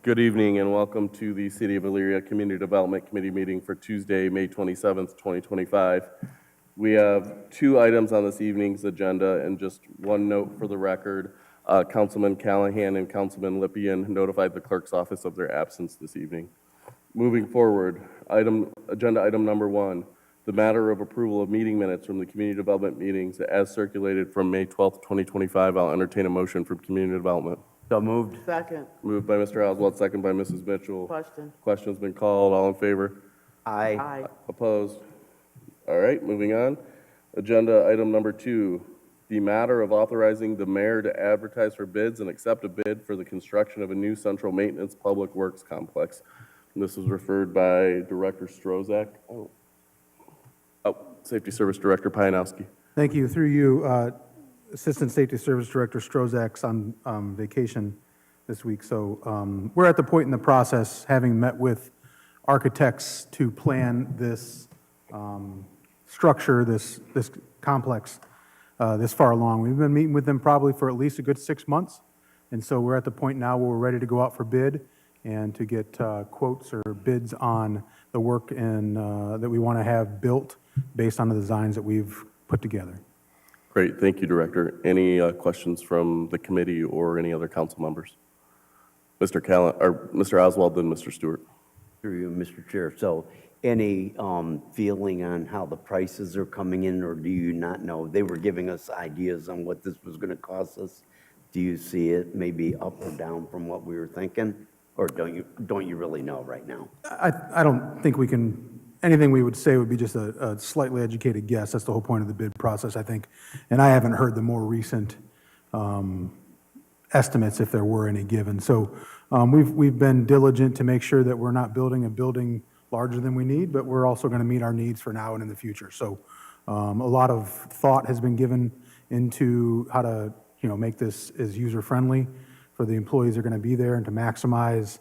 Good evening and welcome to the City of Elyria Community Development Committee meeting for Tuesday, May 27th, 2025. We have two items on this evening's agenda, and just one note for the record. Councilman Callahan and Councilman Lippian notified the clerk's office of their absence this evening. Moving forward, agenda item number 1, the matter of approval of meeting minutes from the community development meetings as circulated from May 12th, 2025. I'll entertain a motion from community development. So moved. Second. Moved by Mr. Oswald, second by Mrs. Mitchell. Question. Question's been called. All in favor? Aye. Aye. Opposed? All right, moving on. Agenda item number 2, the matter of authorizing the mayor to advertise for bids and accept a bid for the construction of a new central maintenance public works complex. And this was referred by Director Strozak. Safety Service Director Pianowski. Thank you. Through you, Assistant Safety Service Director Strozak's on vacation this week. So we're at the point in the process, having met with architects to plan this structure, this complex this far along. We've been meeting with them probably for at least a good 6 months. And so we're at the point now where we're ready to go out for bid and to get quotes or bids on the work and that we want to have built based on the designs that we've put together. Great, thank you, Director. Any questions from the committee or any other council members? Mr. Oswald, then Mr. Stewart. Through you, Mr. Chair. So any feeling on how the prices are coming in, or do you not know? They were giving us ideas on what this was going to cost us. Do you see it maybe up or down from what we were thinking? Or don't you really know right now? I don't think we can, anything we would say would be just a slightly educated guess. That's the whole point of the bid process, I think. And I haven't heard the more recent estimates, if there were any given. So we've been diligent to make sure that we're not building a building larger than we need, but we're also going to meet our needs for now and in the future. So a lot of thought has been given into how to make this as user-friendly for the employees that are going to be there and to maximize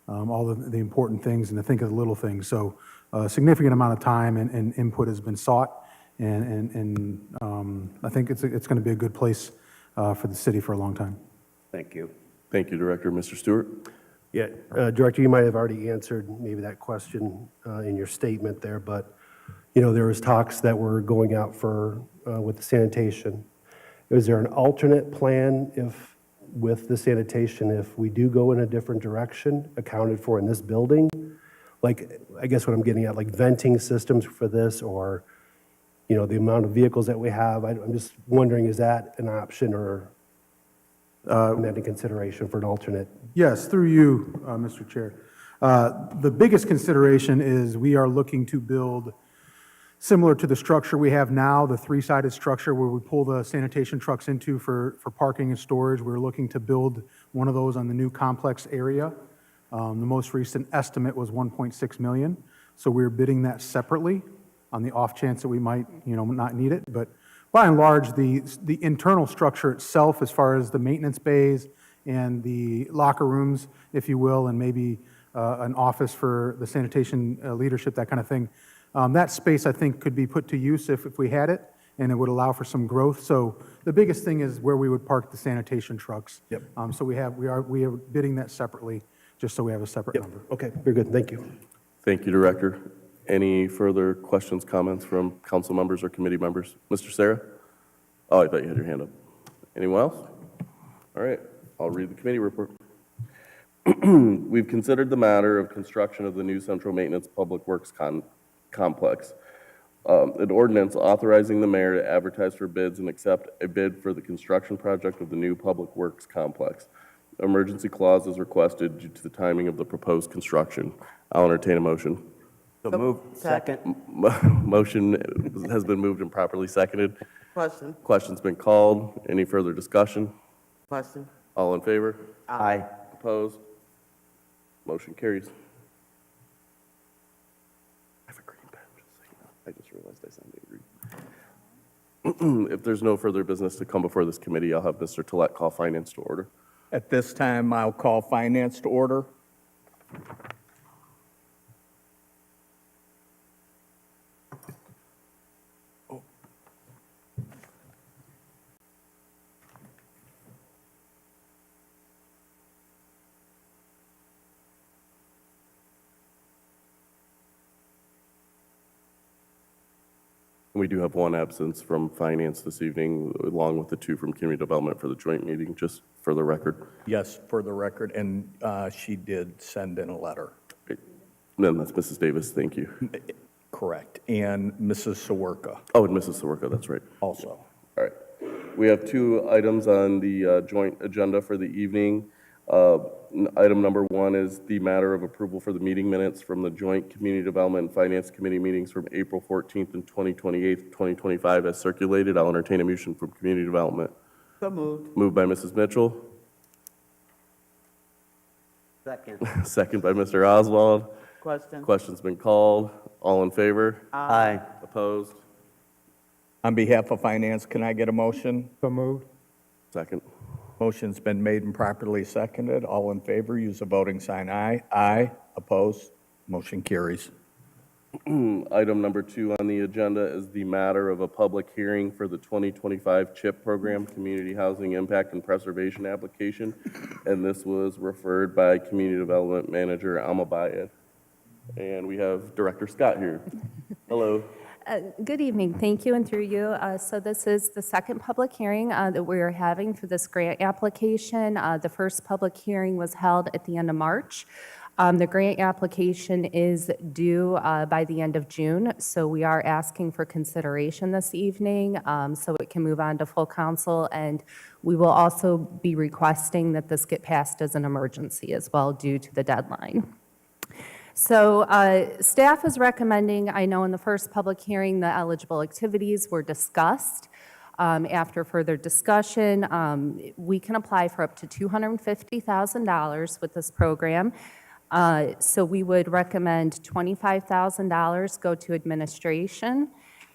all the important things and to think of the little things. So a significant amount of time and input has been sought, and I think it's going to be a good place for the city for a long time. Thank you. Thank you, Director. Mr. Stewart? Yeah, Director, you might have already answered maybe that question in your statement there, but there was talks that were going out for with the sanitation. Is there an alternate plan with the sanitation if we do go in a different direction accounted for in this building? Like, I guess what I'm getting at, like venting systems for this, or the amount of vehicles that we have. I'm just wondering, is that an option or that in consideration for an alternate? Yes, through you, Mr. Chair. The biggest consideration is we are looking to build similar to the structure we have now, the 3-sided structure where we pull the sanitation trucks into for parking and storage. We're looking to build one of those on the new complex area. The most recent estimate was $1.6 million. So we're bidding that separately on the off chance that we might, not need it. But by and large, the internal structure itself, as far as the maintenance bays and the locker rooms, if you will, and maybe an office for the sanitation leadership, that kind of thing, that space, I think, could be put to use if we had it, and it would allow for some growth. So the biggest thing is where we would park the sanitation trucks. Yep. So we are bidding that separately, just so we have a separate number. Okay, very good. Thank you. Thank you, Director. Any further questions, comments from council members or committee members? Mr. Sarah? Oh, I thought you had your hand up. Anyone else? All right, I'll read the committee report. We've considered the matter of construction of the new central maintenance public works complex. An ordinance authorizing the mayor to advertise for bids and accept a bid for the construction project of the new public works complex. Emergency clause is requested due to the timing of the proposed construction. I'll entertain a motion. So moved. Second. Motion has been moved and properly seconded. Question. Question's been called. Any further discussion? Question. All in favor? Aye. Opposed? Motion carries. I have a green pen, just so you know. I just realized I signed green. If there's no further business to come before this committee, I'll have Mr. Tollett call finance to order. At this time, I'll call finance to order. We do have one absence from finance this evening, along with the two from community development for the joint meeting, just for the record. Yes, for the record, and she did send in a letter. Great. Then that's Mrs. Davis, thank you. Correct. And Mrs. Sawerka Oh, and Mrs. Soroka, that's right. also. All right. We have two items on the joint agenda for the evening. Item number one is the matter of approval for the meeting minutes from the joint Community Development and Finance Committee meetings from April 14th and 2025 as circulated. I'll entertain a motion from Community Development. So moved. Moved by Mrs. Mitchell, Second. second by Mr. Oswald. Question. Question's been called. All in favor? Aye. Opposed? On behalf of Finance, can I get a motion? So moved. Second. Motion's been made and properly seconded. All in favor, use the voting sign aye. Aye. Opposed? Motion carries. Item number two on the agenda is the matter of a public hearing for the 2025 CHIP program, Community Housing Impact and Preservation Application. And this was referred by Community Development Manager Amabayed. And we have Director Scott here. Hello. Good evening, thank you, and through you. So this is the second public hearing that we're having for this grant application. The first public hearing was held at the end of March. The grant application is due by the end of June, so we are asking for consideration this evening so it can move on to full council, and we will also be requesting that this get passed as an emergency as well due to the deadline. So staff is recommending, I know in the first public hearing, the eligible activities were discussed. After further discussion, we can apply for up to $250,000 with this program. So we would recommend $25,000 go to administration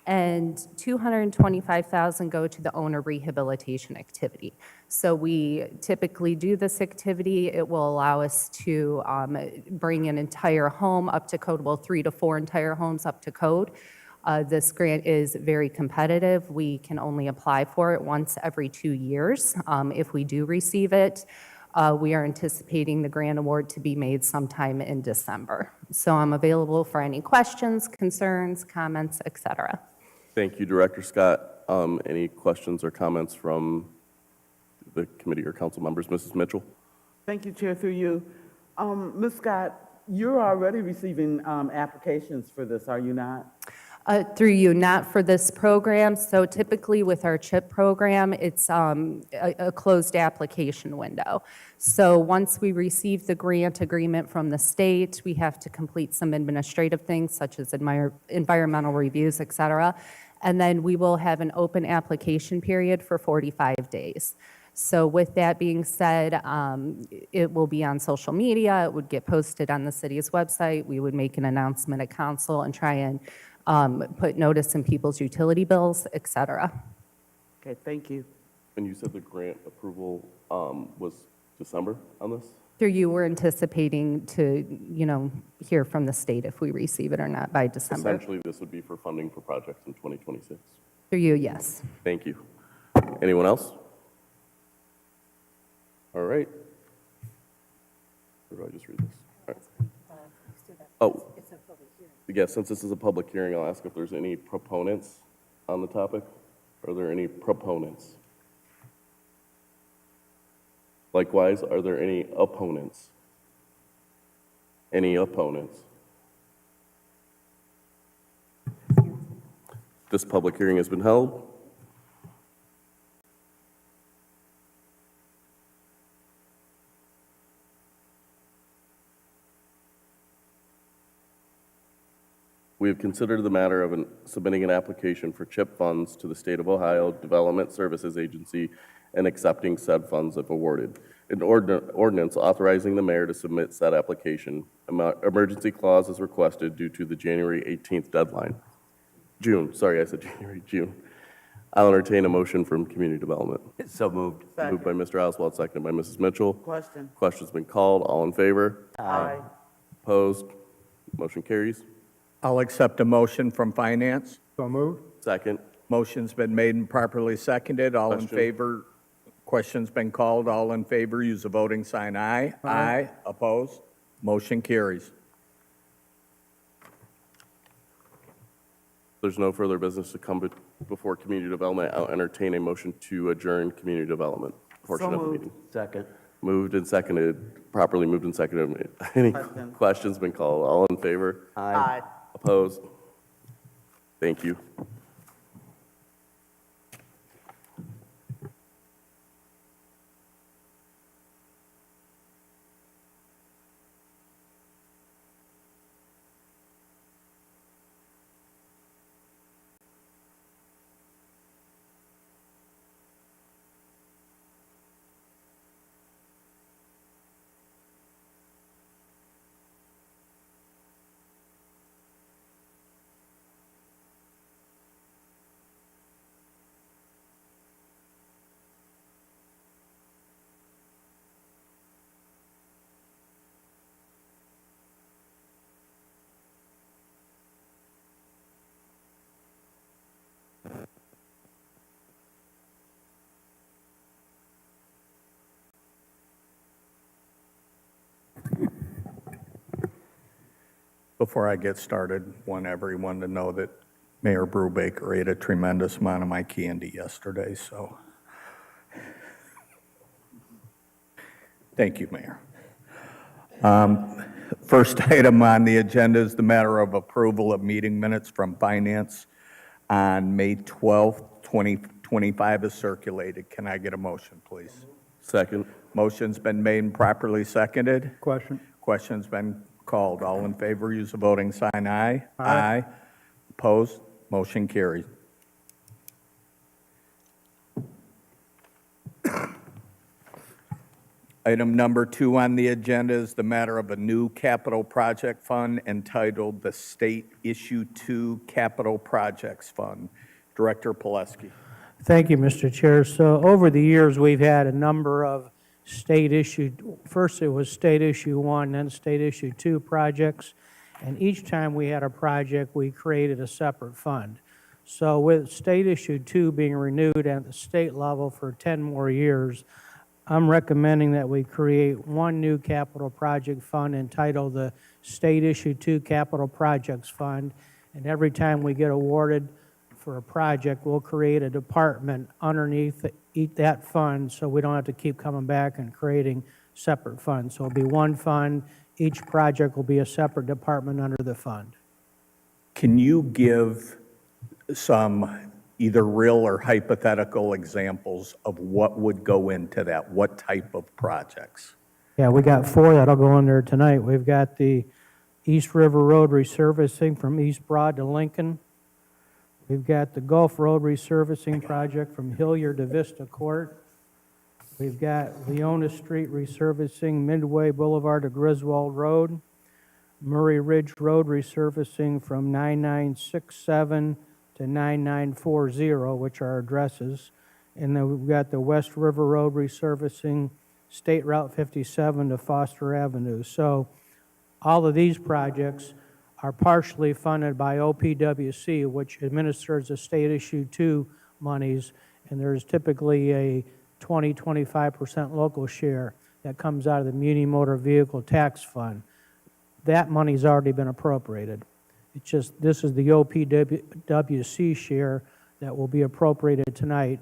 and $225,000 go to the owner rehabilitation activity. So we typically do this activity. It will allow us to bring an entire home up to code, well, 3 to 4 entire homes up to code. This grant is very competitive. We can only apply for it once every 2 years. If we do receive it, we are anticipating the grant award to be made sometime in December. So I'm available for any questions, concerns, comments, et cetera. Thank you, Director Scott. Any questions or comments from the committee or council members? Mrs. Mitchell? Thank you, Chair, through you. Ms. Scott, you're already receiving applications for this, are you not? Through you, not for this program. So typically with our CHIP program, it's a closed application window. So once we receive the grant agreement from the state, we have to complete some administrative things such as environmental reviews, et cetera. And then we will have an open application period for 45 days. So with that being said, it will be on social media. It would get posted on the city's website. We would make an announcement at council and try and put notice in people's utility bills, et cetera. Okay, thank you. And you said the grant approval was December on this? Through you, we're anticipating to, hear from the state if we receive it or not by December. Essentially, this would be for funding for projects in 2026. Through you, yes. Thank you. Anyone else? All right. Or do I just read this? All right. Oh. Yeah, since this is a public hearing, I'll ask if there's any proponents on the topic. Are there any proponents? Likewise, are there any opponents? Any opponents? This public hearing has been held. We have considered the matter of submitting an application for CHIP funds to the State of Ohio Development Services Agency and accepting said funds if awarded. An ordinance authorizing the mayor to submit said application. Emergency clause is requested due to the January 18th deadline. June. I'll entertain a motion from Community Development. So moved. Moved by Mr. Oswald, seconded by Mrs. Mitchell. Question. Question's been called. All in favor? Aye. Opposed? Motion carries. I'll accept a motion from Finance. So moved. Second. Motion's been made and properly seconded. All in Question. favor? Question's been called. All in favor, use the voting sign aye. Aye. Opposed? Motion carries. there's no further business to come before community development, I'll entertain a motion to adjourn community development portion So of the moved. meeting. Second. Moved and seconded, properly moved and seconded. Any Question. questions been called? All in favor? Aye. Opposed? Thank you. Before I get started, want everyone to know that Mayor Brubaker ate a tremendous amount of my candy yesterday, so. Thank you, Mayor. First item on the agenda is the matter of approval of meeting minutes from Finance on May 12th, 2025 is circulated. Can I get a motion, please? Second. Motion's been made and properly seconded. Question? Question's been called. All in favor, use the voting sign aye. Aye. Opposed? Motion carries. Item number 2 on the agenda is the matter of a new capital project fund entitled the State Issue 2 Capital Projects Fund. Director Pileski. Thank you, Mr. Chair. So over the years, we've had a number of state-issued, first it was State Issue 1, then State Issue 2 projects, and each time we had a project, we created a separate fund. So with State Issue 2 being renewed at the state level for 10 more years, I'm recommending that we create one new capital project fund entitled the State Issue 2 Capital Projects Fund, and every time we get awarded for a project, we'll create a department underneath that fund, so we don't have to keep coming back and creating separate funds. So it'll be one fund, each project will be a separate department under the fund. Can you give some either real or hypothetical examples of what would go into that? What type of projects? Yeah, we got 4 that'll go in there tonight. We've got the East River Road resurfacing from East Broad to Lincoln. We've got the Gulf Road resurfacing project from Hilliard to Vista Court. We've got Leona Street resurfacing Midway Boulevard to Griswold Road. Murray Ridge Road resurfacing from 9967 to 9940, which are addresses. And then we've got the West River Road resurfacing State Route 57 to Foster Avenue. So all of these projects are partially funded by OPWC, which administers the State Issue 2 monies, and there's typically a 20-25% local share that comes out of the Muni Motor Vehicle Tax Fund. That money's already been appropriated. It's just, this is the OPWC share that will be appropriated tonight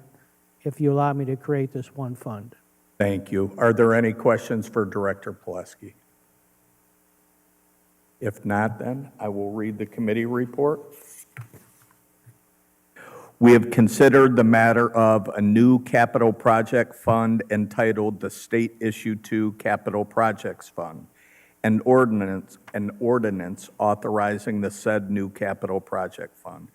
if you allow me to create this one fund. Thank you. Are there any questions for Director Pileski? If not, then I will read the committee report. We have considered the matter of a new capital project fund entitled the State Issue 2 Capital Projects Fund, an ordinance authorizing the said new capital project fund.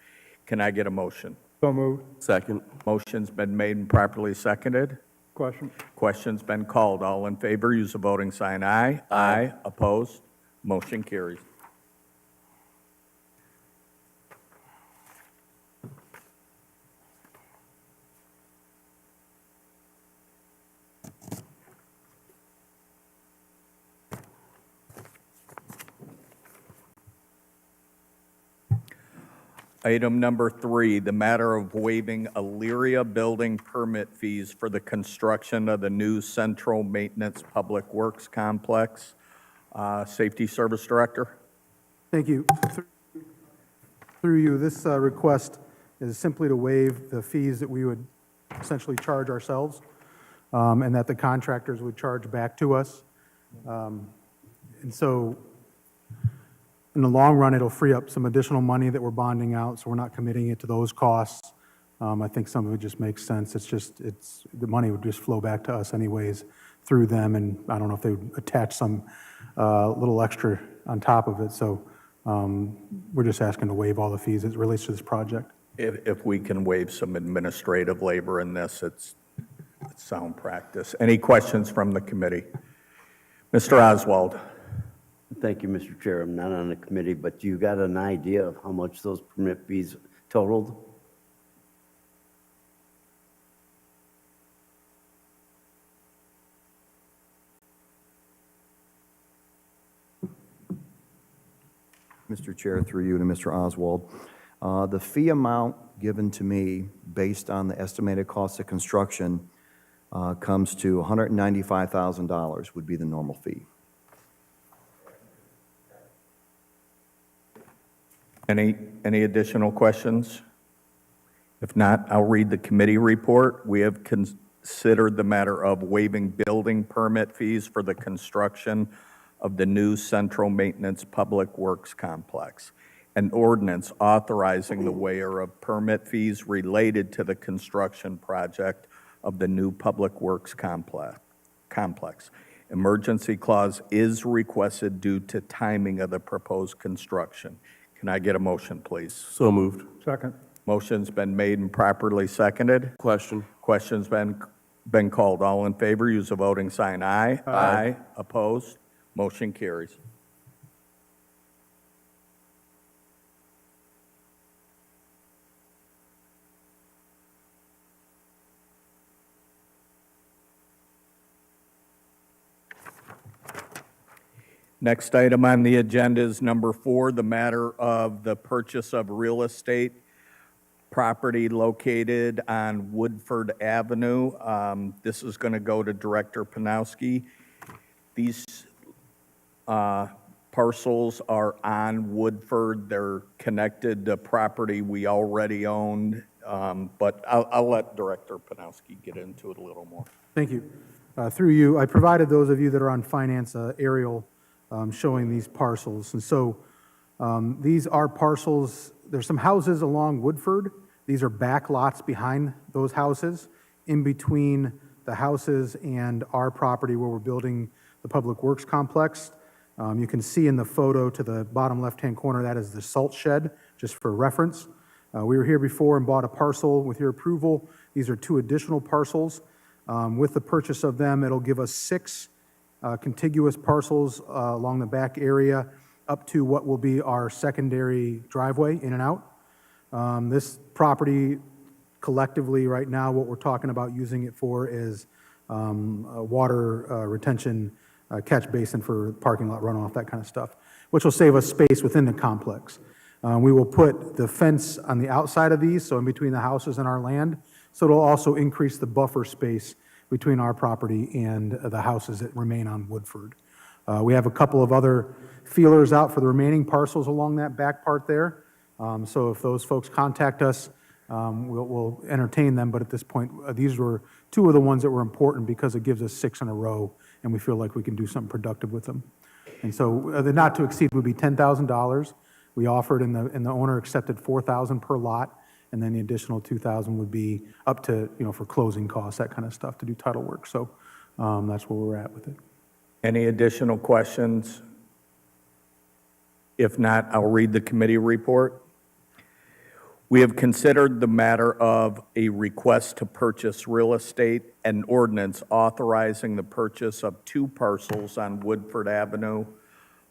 Can I get a motion? So moved. Second. Motion's been made and properly seconded. Question? Question's been called. All in favor, use the voting sign aye. Aye. Opposed? Motion carries. Item number 3, the matter of waiving Elyria building permit fees for the construction of the new Central Maintenance Public Works Complex. Safety Service Director. Thank you. Through you, this request is simply to waive the fees that we would essentially charge ourselves, and that the contractors would charge back to us. And so, in the long run, it'll free up some additional money that we're bonding out, so we're not committing it to those costs. I think some of it just makes sense. The money would just flow back to us anyways through them, and I don't know if they would attach some little extra on top of it. So we're just asking to waive all the fees as it relates to this project. If we can waive some administrative labor in this, it's sound practice. Any questions from the committee? Mr. Oswald? Thank you, Mr. Chair. I'm not on the committee, but you got an idea of how much those permit fees totaled? Mr. Chair, through you to Mr. Oswald. The fee amount given to me, based on the estimated cost of construction, comes to $195,000 would be the normal fee. Any additional questions? If not, I'll read the committee report. We have considered the matter of waiving building permit fees for the construction of the new Central Maintenance Public Works Complex, an ordinance authorizing the waiver of permit fees related to the construction project of the new Public Works Complex. Emergency clause is requested due to timing of the proposed construction. Can I get a motion, please? So moved. Second. Motion's been made and properly seconded. Question. Question's been called. All in favor, use the voting sign aye. Aye. Opposed? Motion carries. Next item on the agenda is number 4, the matter of the purchase of real estate property located on Woodford Avenue. This is going to go to Director Panowski. These parcels are on Woodford. They're connected to property we already owned, but I'll let Director Panowski get into it a little more. Thank you. Through you, I provided those of you that are on finance aerial showing these parcels. And so these are parcels, there's some houses along Woodford. These are back lots behind those houses. In between the houses and our property where we're building the Public Works Complex, you can see in the photo to the bottom left-hand corner, that is the salt shed, just for reference. We were here before and bought a parcel with your approval. These are 2 additional parcels. With the purchase of them, it'll give us 6 contiguous parcels along the back area up to what will be our secondary driveway in and out. This property collectively right now, what we're talking about using it for is a water retention catch basin for parking lot runoff, that kind of stuff, which will save us space within the complex. We will put the fence on the outside of these, so in between the houses and our land, so it'll also increase the buffer space between our property and the houses that remain on Woodford. We have a couple of other feelers out for the remaining parcels along that back part there. So if those folks contact us, we'll entertain them. But at this point, these were 2 of the ones that were important because it gives us 6 in a row, and we feel like we can do something productive with them. And so the not to exceed would be $10,000. We offered, and the owner accepted $4,000 per lot. And then the additional $2,000 would be up to, for closing costs, that kind of stuff, to do title work. So that's where we're at with it. Any additional questions? If not, I'll read the committee report. We have considered the matter of a request to purchase real estate and ordinance authorizing the purchase of 2 parcels on Woodford Avenue,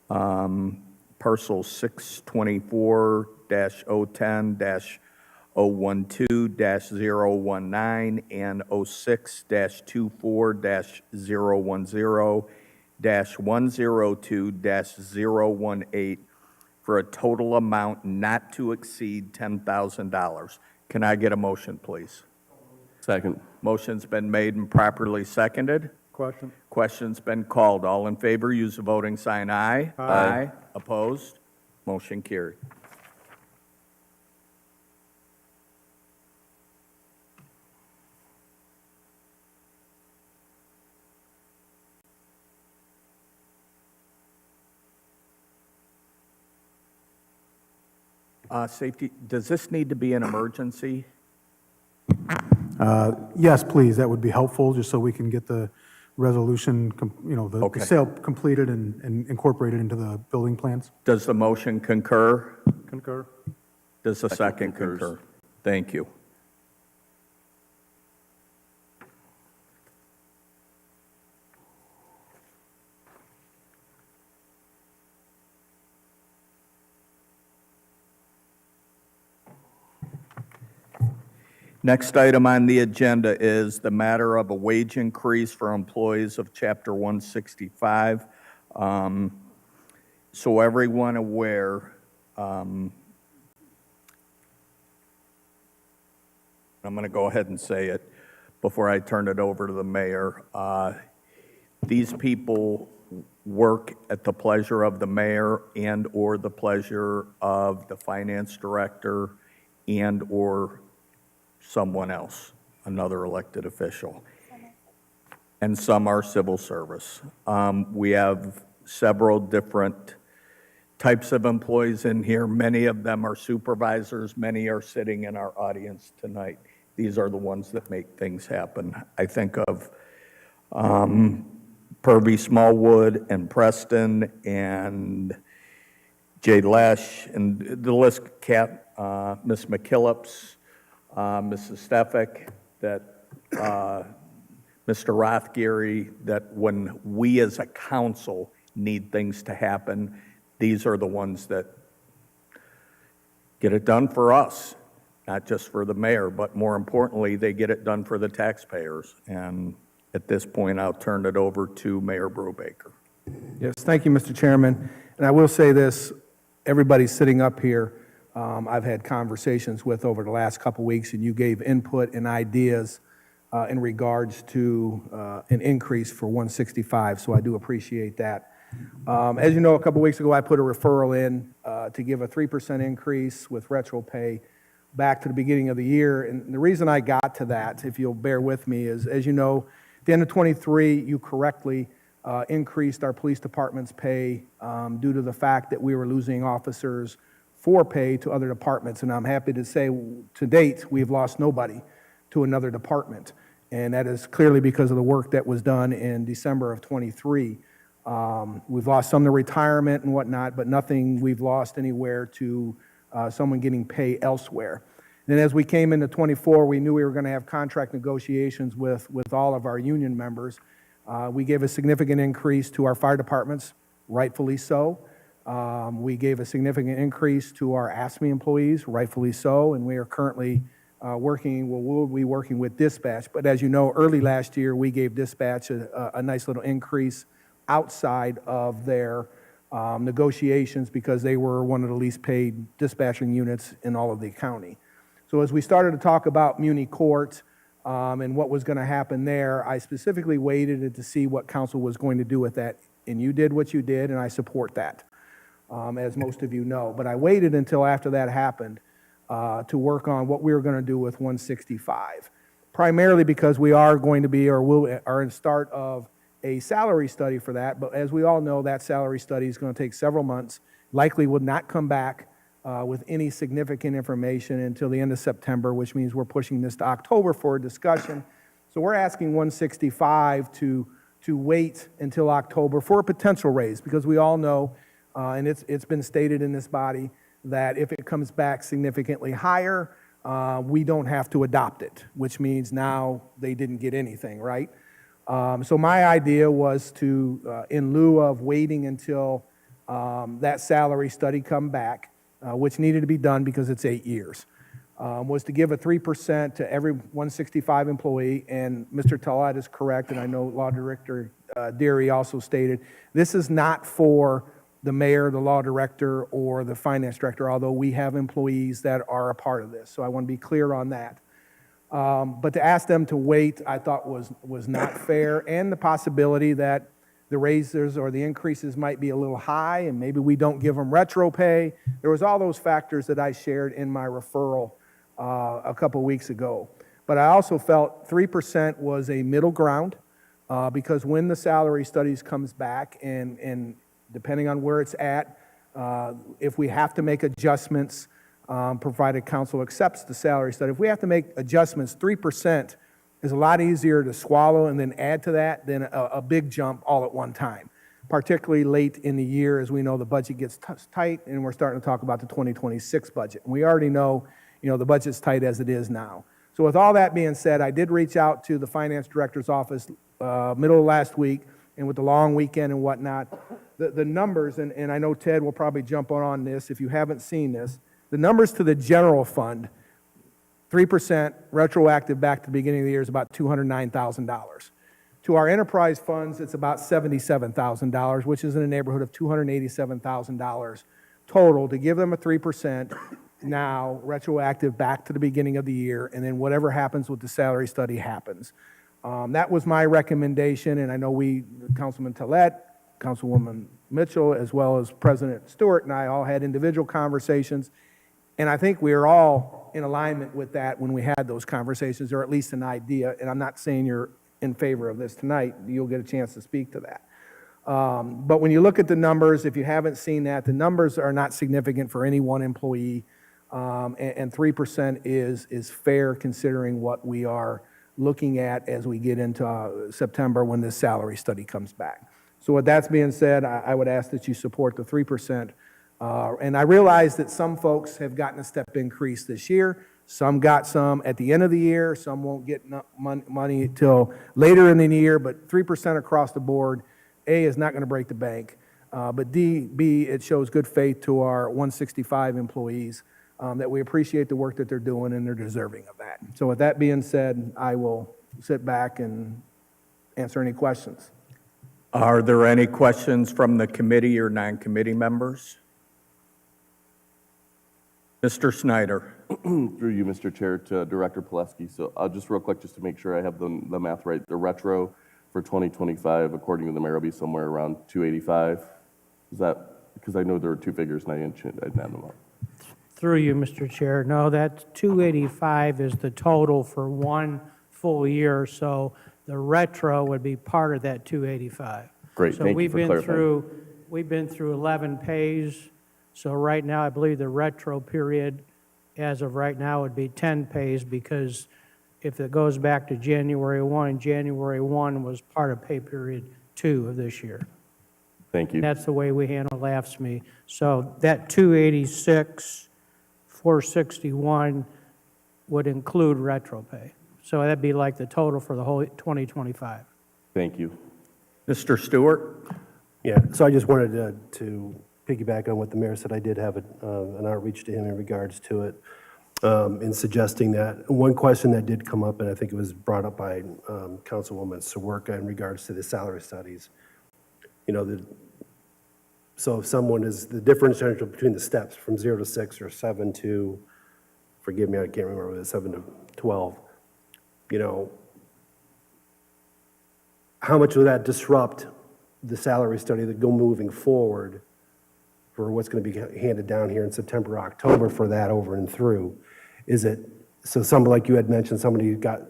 parcels 624-010-012-019 and 06-24-010-102-018 for a total amount not to exceed $10,000. Can I get a motion, please? Second. Motion's been made and properly seconded. Question. Question's been called. All in favor, use the voting sign aye. Aye. Opposed? Motion carried. Safety, does this need to be an emergency? Yes, please, that would be helpful, just so we can get the resolution, the Okay. sale completed and incorporated into the building plans. Does the motion concur? Concur. Does the second concurs. concur? Thank you. Next item on the agenda is the matter of a wage increase for employees of Chapter 165. So everyone aware, I'm going to go ahead and say it before I turn it over to the mayor. These people work at the pleasure of the mayor and/or the pleasure of the finance director and/or someone else, another elected official. And some are civil service. We have several different types of employees in here. Many of them are supervisors. Many are sitting in our audience tonight. These are the ones that make things happen. I think of Purvey Smallwood and Preston and Jay Lesh and the list, Miss McKillips, Mrs. Stefik, that Mr. Rothgary, that when we as a council need things to happen, these are the ones that get it done for us, not just for the mayor, but more importantly, they get it done for the taxpayers. And at this point, I'll turn it over to Mayor Brubaker. Yes, thank you, Mr. Chairman. And I will say this, everybody sitting up here, I've had conversations with over the last couple weeks, and you gave input and ideas in regards to an increase for 165, so I do appreciate that. As you know, a couple weeks ago, I put a referral in to give a 3% increase with retro pay back to the beginning of the year, and the reason I got to that, if you'll bear with me, is, as you know, at the end of '23, you correctly increased our police department's pay due to the fact that we were losing officers for pay to other departments, and I'm happy to say, to date, we've lost nobody to another department, and that is clearly because of the work that was done in December of '23. We've lost some to retirement and whatnot, but nothing we've lost anywhere to someone getting pay elsewhere. And then as we came into '24, we knew we were going to have contract negotiations with all of our union members. We gave a significant increase to our fire departments, rightfully so. We gave a significant increase to our ASME employees, rightfully so, and we are currently we'll be working with dispatch. But as you know, early last year, we gave dispatch a nice little increase outside of their negotiations because they were one of the least paid dispatching units in all of the county. So as we started to talk about Muni Court and what was going to happen there, I specifically waited to see what council was going to do with that. And you did what you did, and I support that, as most of you know. But I waited until after that happened to work on what we were going to do with 165, primarily because we are going to be, or are in start of a salary study for that. But as we all know, that salary study is going to take several months, likely will not come back with any significant information until the end of September, which means we're pushing this to October for a discussion. So we're asking 165 to wait until October for a potential raise, because we all know, and it's been stated in this body, that if it comes back significantly higher, we don't have to adopt it, which means now they didn't get anything, right? So my idea was to, in lieu of waiting until that salary study come back, which needed to be done because it's 8 years, was to give a 3% to every 165 employee. And Mr. Talat is correct, and I know Law Director Deary also stated, this is not for the mayor, the law director, or the finance director, although we have employees that are a part of this. So I want to be clear on that. But to ask them to wait, I thought was not fair, and the possibility that the raises or the increases might be a little high, and maybe we don't give them retro pay. There was all those factors that I shared in my referral a couple weeks ago. But I also felt 3% was a middle ground, because when the salary studies comes back, and depending on where it's at, if we have to make adjustments, provided council accepts the salary study. If we have to make adjustments, 3% is a lot easier to swallow and then add to that than a big jump all at one time, particularly late in the year, as we know the budget gets tight and we're starting to talk about the 2026 budget. And we already know, the budget's tight as it is now. So with all that being said, I did reach out to the finance director's office middle of last week, and with the long weekend and whatnot, the numbers, and I know Ted will probably jump on this if you haven't seen this, the numbers to the general fund, 3% retroactive back to the beginning of the year is about $209,000. To our enterprise funds, it's about $77,000, which is in the neighborhood of $287,000 total, to give them a 3% now, retroactive back to the beginning of the year, and then whatever happens with the salary study happens. That was my recommendation, and I know Councilman Tolet, Councilwoman Mitchell, as well as President Stewart and I all had individual conversations, and I think we are all in alignment with that when we had those conversations, or at least an idea, and I'm not saying you're in favor of this tonight, you'll get a chance to speak to that. But when you look at the numbers, if you haven't seen that, the numbers are not significant for any one employee, and 3% is fair considering what we are looking at as we get into September when this salary study comes back. So with that being said, I would ask that you support the 3%. And I realize that some folks have gotten a step increase this year. Some got some at the end of the year. Some won't get money till later in the year, but 3% across the board, A, is not going to break the bank. But B, it shows good faith to our 165 employees that we appreciate the work that they're doing and they're deserving of that. So with that being said, I will sit back and answer any questions. Are there any questions from the committee or non-committee members? Mr. Snyder. Through you, Mr. Chair, to Director Pileski. So just real quick, just to make sure I have the math right, the retro for 2025, according to the mayor, will be somewhere around 285. Is that, because I know there were two figures and I didn't add them up. Through you, Mr. Chair. No, that 285 is the total for one full year, so the retro would be part of that 285. Great, So thank you we've for been clarifying. we've been through 11 pays, so right now, I believe the retro period, as of right now, would be 10 pays, because if it goes back to January 1, January 1 was part of pay period 2 of this year. Thank you. That's the way we handle LAFSME. So that 286, 461 would include retro pay. So that'd be like the total for the whole 2025. Thank you. Mr. Stewart? Yeah, so I just wanted to piggyback on what the mayor said. I did have an outreach to him in regards to it, in suggesting that. One question that did come up, and I think it was brought up by Councilwoman Sawerka in regards to the salary studies. So if someone is, the differential between the steps from 0 to 6 or 7 to, forgive me, I can't remember whether it's 7 to 12, how much would that disrupt the salary study that go moving forward for what's going to be handed down here in September, October for that over and through? Is it, so somebody like you had mentioned, somebody got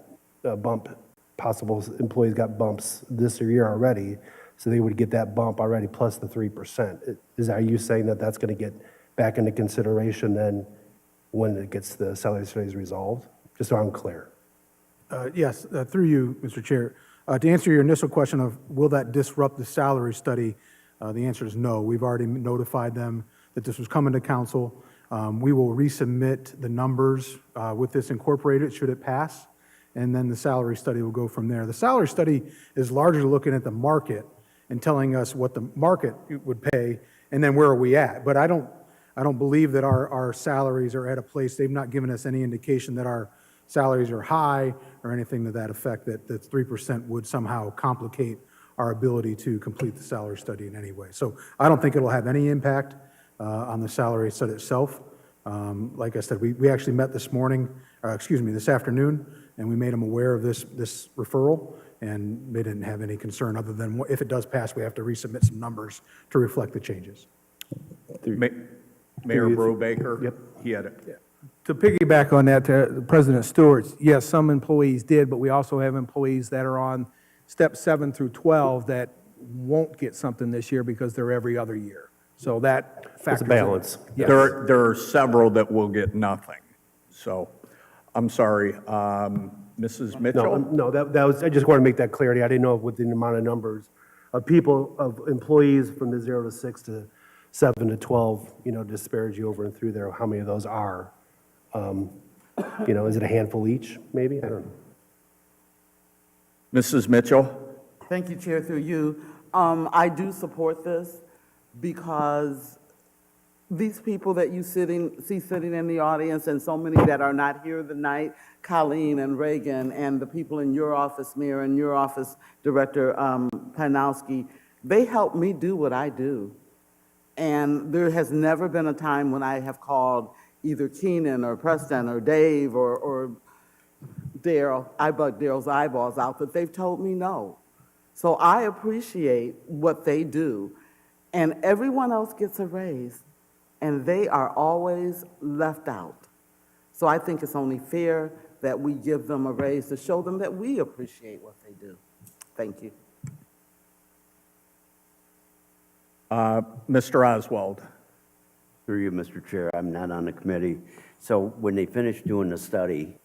a bump, possible employees got bumps this year already, so they would get that bump already plus the 3%. Are you saying that that's going to get back into consideration then when it gets the salary studies resolved? Just so I'm clear. Yes, through you, Mr. Chair. To answer your initial question of will that disrupt the salary study, the answer is no. We've already notified them that this was coming to council. We will resubmit the numbers with this incorporated, should it pass, and then the salary study will go from there. The salary study is largely looking at the market and telling us what the market would pay, and then where are we at. But I don't believe that our salaries are at a place, they've not given us any indication that our salaries are high or anything to that effect, that 3% would somehow complicate our ability to complete the salary study in any way. So I don't think it'll have any impact on the salary study itself. Like I said, we actually met this afternoon, and we made them aware of this referral, and they didn't have any concern other than if it does pass, we have to resubmit some numbers to reflect the changes. Mayor Brobaker? Yep. He had it. To piggyback on that, to President Stewart, yes, some employees did, but we also have employees that are on step 7 through 12 that won't get something this year because they're every other year. So that factors It's a in. balance. Yes. There are several that will get nothing. So, I'm sorry, Mrs. Mitchell? No, that was, I just want to make that clarity. I didn't know with the amount of numbers of people, of employees from the 0 to 6 to 7 to 12, disparage you over and through there, how many of those are? Is it a handful each, maybe? I don't know. Mrs. Mitchell? Thank you, Chair, through you. I do support this because these people that you see sitting in the audience and so many that are not here tonight, Colleen and Reagan and the people in your office, Mayor, and your office, Director Panowski, they help me do what I do. And there has never been a time when I have called either Keenan or Preston or Dave or Daryl, I bug Daryl's eyeballs out, that they've told me no. So I appreciate what they do. And everyone else gets a raise, and they are always left out. So I think it's only fair that we give them a raise to show them that we appreciate what they do. Thank you. Mr. Oswald? Through you, Mr. Chair, I'm not on the committee. So when they finish doing the study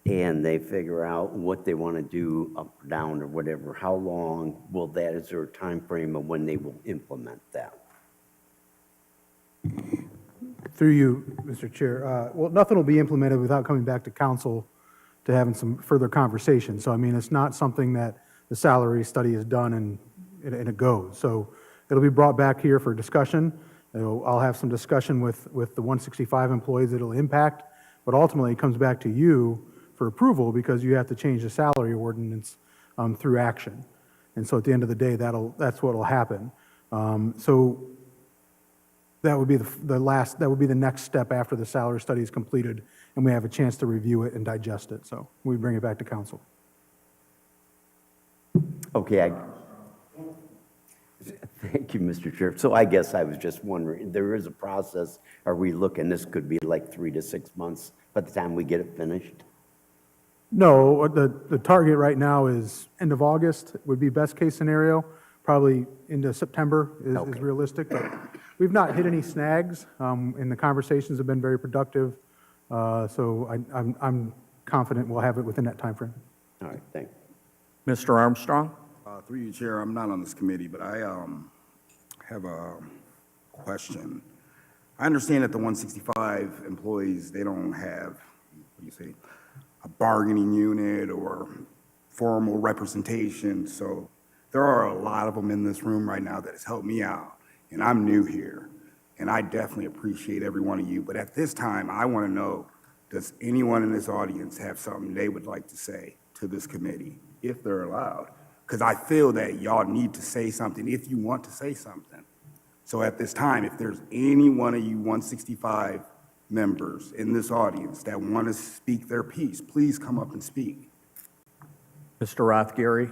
and they figure out what they want to do up or down or whatever, how long will that, is there a time frame of when they will implement that? Through you, Mr. Chair, well, nothing will be implemented without coming back to council to having some further conversation. So, I mean, it's not something that the salary study is done and it goes. So it'll be brought back here for discussion. I'll have some discussion with the 165 employees that it'll impact, but ultimately it comes back to you for approval because you have to change the salary ordinance through action. And so at the end of the day, that's what will happen. So that would be that would be the next step after the salary study is completed and we have a chance to review it and digest it. So we bring it back to council. Okay, thank you, Mr. Chair. So I guess I was just wondering, there is a process. Are we looking, this could be like 3 to 6 months by the time we get it finished? No, the target right now is end of August would be best case scenario. Probably into September is realistic, but we've not hit any snags, and the conversations have been very productive. So I'm confident we'll have it within that time frame. All right, thanks. Mr. Armstrong? Through you, Chair, I'm not on this committee, but I have a question. I understand that the 165 employees, they don't have, what do you say, a bargaining unit or formal representation. So there are a lot of them in this room right now that has helped me out, and I'm new here, and I definitely appreciate every one of you. But at this time, I want to know, does anyone in this audience have something they would like to say to this committee, if they're allowed? Because I feel that y'all need to say something if you want to say something. So at this time, if there's any one of you 165 members in this audience that want to speak their piece, please come up and speak. Mr. Rothgary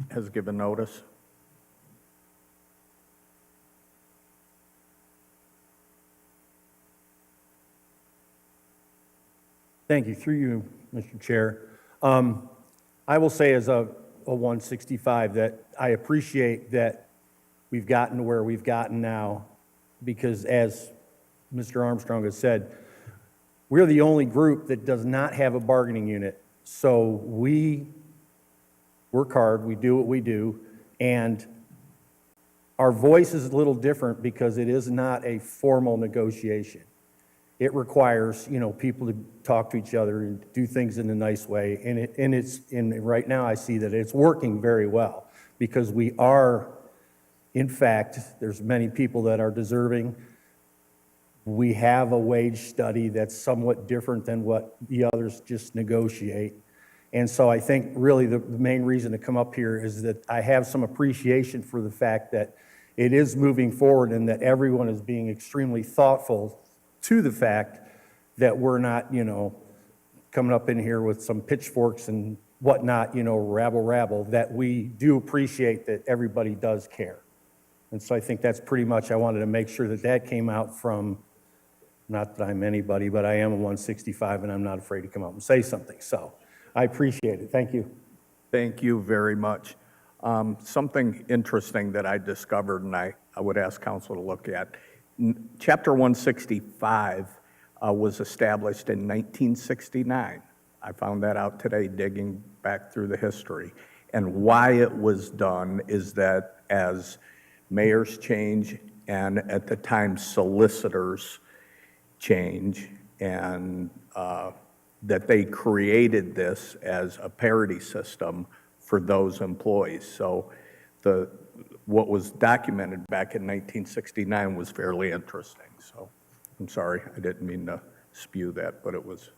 has given notice. Thank you. Through you, Mr. Chair. I will say as a 165 that I appreciate that we've gotten to where we've gotten now because as Mr. Armstrong has said, we're the only group that does not have a bargaining unit. So we work hard, we do what we do, and our voice is a little different because it is not a formal negotiation. It requires, people to talk to each other and do things in a nice way. And right now I see that it's working very well because we are, in fact, there's many people that are deserving. We have a wage study that's somewhat different than what the others just negotiate. And so I think really the main reason to come up here is that I have some appreciation for the fact that it is moving forward and that everyone is being extremely thoughtful to the fact that we're not, coming up in here with some pitchforks and whatnot, rabble, that we do appreciate that everybody does care. And so I think that's pretty much, I wanted to make sure that that came out from, not that I'm anybody, but I am a 165 and I'm not afraid to come up and say something. So I appreciate it. Thank you. Thank you very much. Something interesting that I discovered, and I would ask council to look at. Chapter 165 was established in 1969. I found that out today digging back through the history. And why it was done is that as mayors change and at the time solicitors change, and that they created this as a parity system for those employees. So what was documented back in 1969 was fairly interesting. So I'm sorry, I didn't mean to spew that, but it was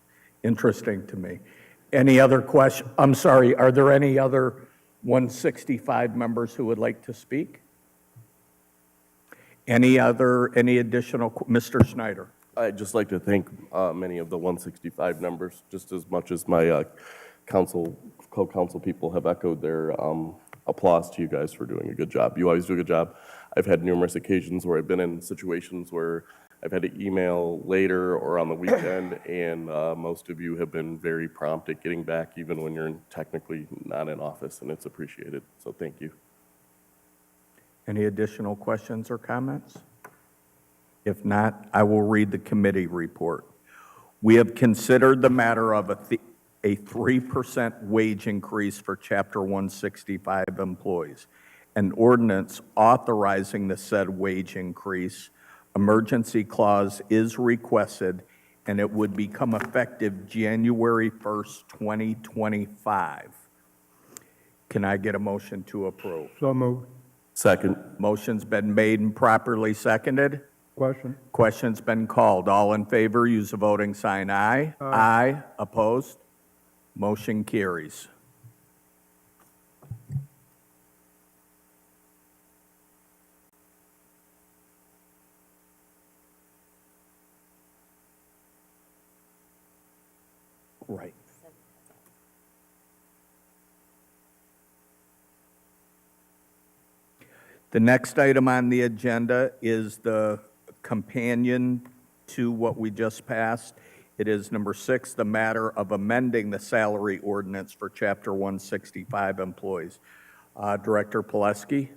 interesting to me. Any other question? I'm sorry, are there any other 165 members who would like to speak? Any additional, Mr. Schneider? I'd just like to thank many of the 165 members, just as much as my co-council people have echoed their applause to you guys for doing a good job. You always do a good job. I've had numerous occasions where I've been in situations where I've had to email later or on the weekend, and most of you have been very prompt at getting back, even when you're technically not in office, and it's appreciated. So thank you. Any additional questions or comments? If not, I will read the committee report. We have considered the matter of a 3% wage increase for Chapter 165 employees, an ordinance authorizing the said wage increase. Emergency clause is requested, and it would become effective January 1st, 2025. Can I get a motion to approve? So moved. Second. Motion's been made and properly seconded. Question? Question's been called. All in favor, use the voting sign aye. Aye. Opposed? Motion carries. Right. The next item on the agenda is the companion to what we just passed. It is number 6, the matter of amending the salary ordinance for Chapter 165 employees. Director Pileski.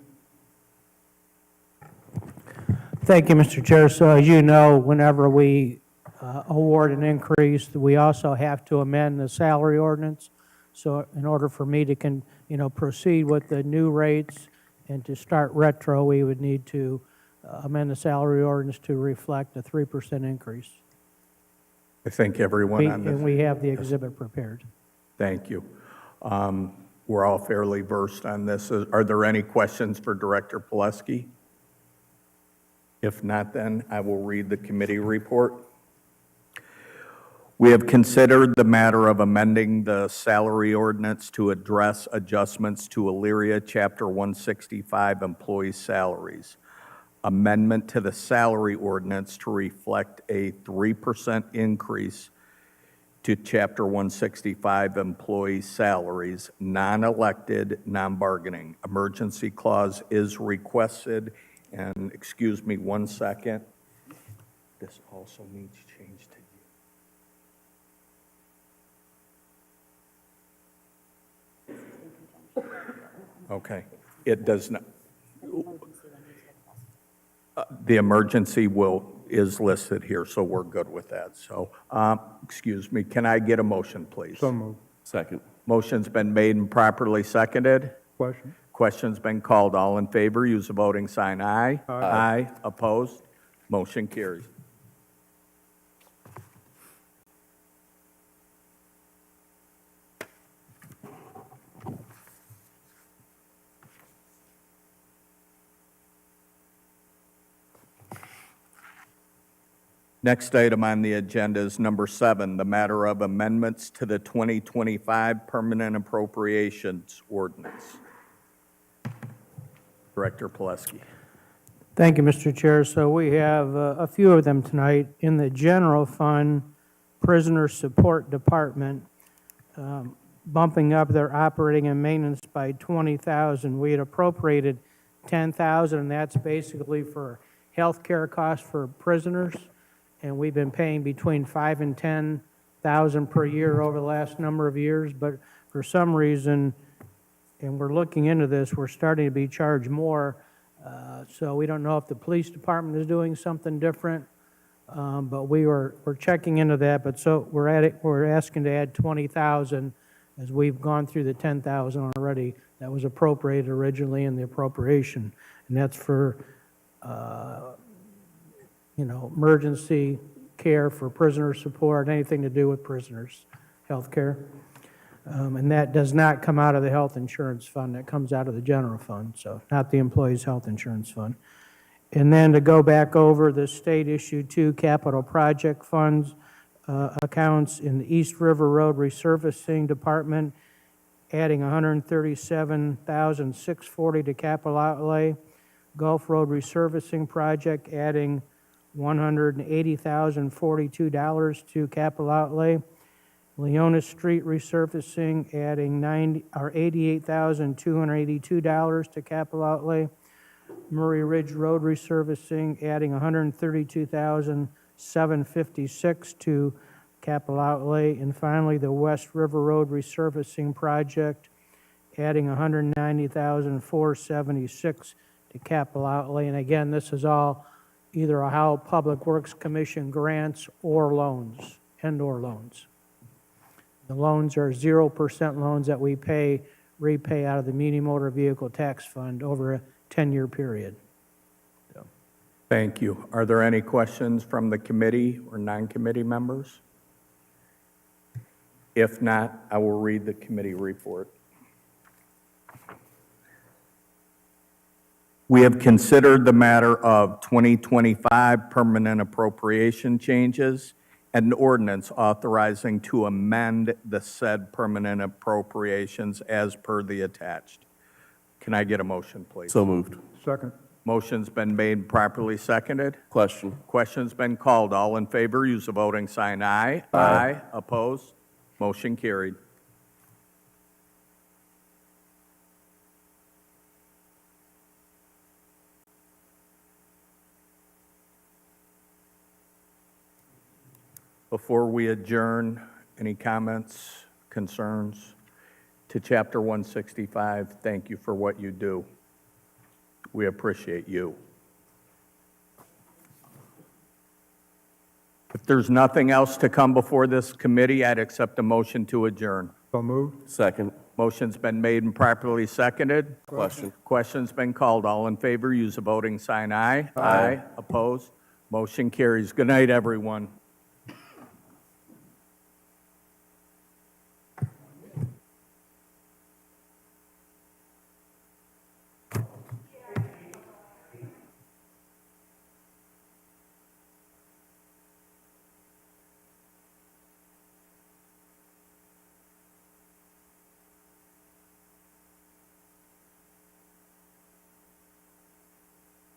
Thank you, Mr. Chair. So as you know, whenever we award an increase, we also have to amend the salary ordinance. So in order for me to proceed with the new rates and to start retro, we would need to amend the salary ordinance to reflect a 3% increase. I think everyone on this. And we have the exhibit prepared. Thank you. We're all fairly versed on this. Are there any questions for Director Pileski? If not, then I will read the committee report. We have considered the matter of amending the salary ordinance to address adjustments to Elyria Chapter 165 employee salaries. Amendment to the salary ordinance to reflect a 3% increase to Chapter 165 employee salaries, non-elected, non-bargaining. Emergency clause is requested, and excuse me 1 second. This also needs change to you. Okay, it does not. The emergency is listed here, so we're good with that. So, excuse me, can I get a motion, please? So moved. Second. Motion's been made and properly seconded. Question? Question's been called. All in favor, use the voting sign aye. Aye. Aye. Opposed? Motion carries. Next item on the agenda is number 7, the matter of amendments to the 2025 Permanent Appropriations Ordinance. Director Pileski. Thank you, Mr. Chair. So we have a few of them tonight. In the general fund, Prisoner Support Department, bumping up their operating and maintenance by $20,000. We had appropriated $10,000, and that's basically for health care costs for prisoners. And we've been paying between $5,000 and $10,000 per year over the last number of years. But for some reason, and we're looking into this, we're starting to be charged more. So we don't know if the police department is doing something different, but we're checking into that. But so we're asking to add 20,000 as we've gone through the 10,000 already that was appropriated originally in the appropriation, and that's for emergency care for prisoner support, anything to do with prisoners' health care. And that does not come out of the health insurance fund, that comes out of the general fund, so not the employees' health insurance fund. And then to go back over the state issue 2 capital project funds accounts in the East River Road Resurfacing Department, adding $137,640 to capital outlay. Gulf Road Resurfacing Project, adding $180,042 to capital outlay. Leona Street Resurfacing, adding $88,282 to capital outlay. Murray Ridge Road Resurfacing, adding $132,756 to capital outlay. And finally, the West River Road Resurfacing Project, adding $190,476 to capital outlay. And again, this is all either Ohio Public Works Commission grants or loans, and/or loans. The loans are 0% loans that we repay out of the Muni Motor Vehicle Tax Fund over a 10-year period. Thank you. Are there any questions from the committee or non-committee members? If not, I will read the committee report. We have considered the matter of 2025 permanent appropriation changes and an ordinance authorizing to amend the said permanent appropriations as per the attached. Can I get a motion, please? So moved. Second. Motion's been made, properly seconded. Question. Question's been called. All in favor, use the voting sign aye. Aye. Opposed? Motion carried. Before we adjourn, any comments, concerns to Chapter 165? Thank you for what you do. We appreciate you. If there's nothing else to come before this committee, I'd accept a motion to adjourn. So moved. Second. Motion's been made and properly seconded. Question. Question's been called. All in favor, use the voting sign aye. Aye. Opposed? Motion carries. Good night, everyone.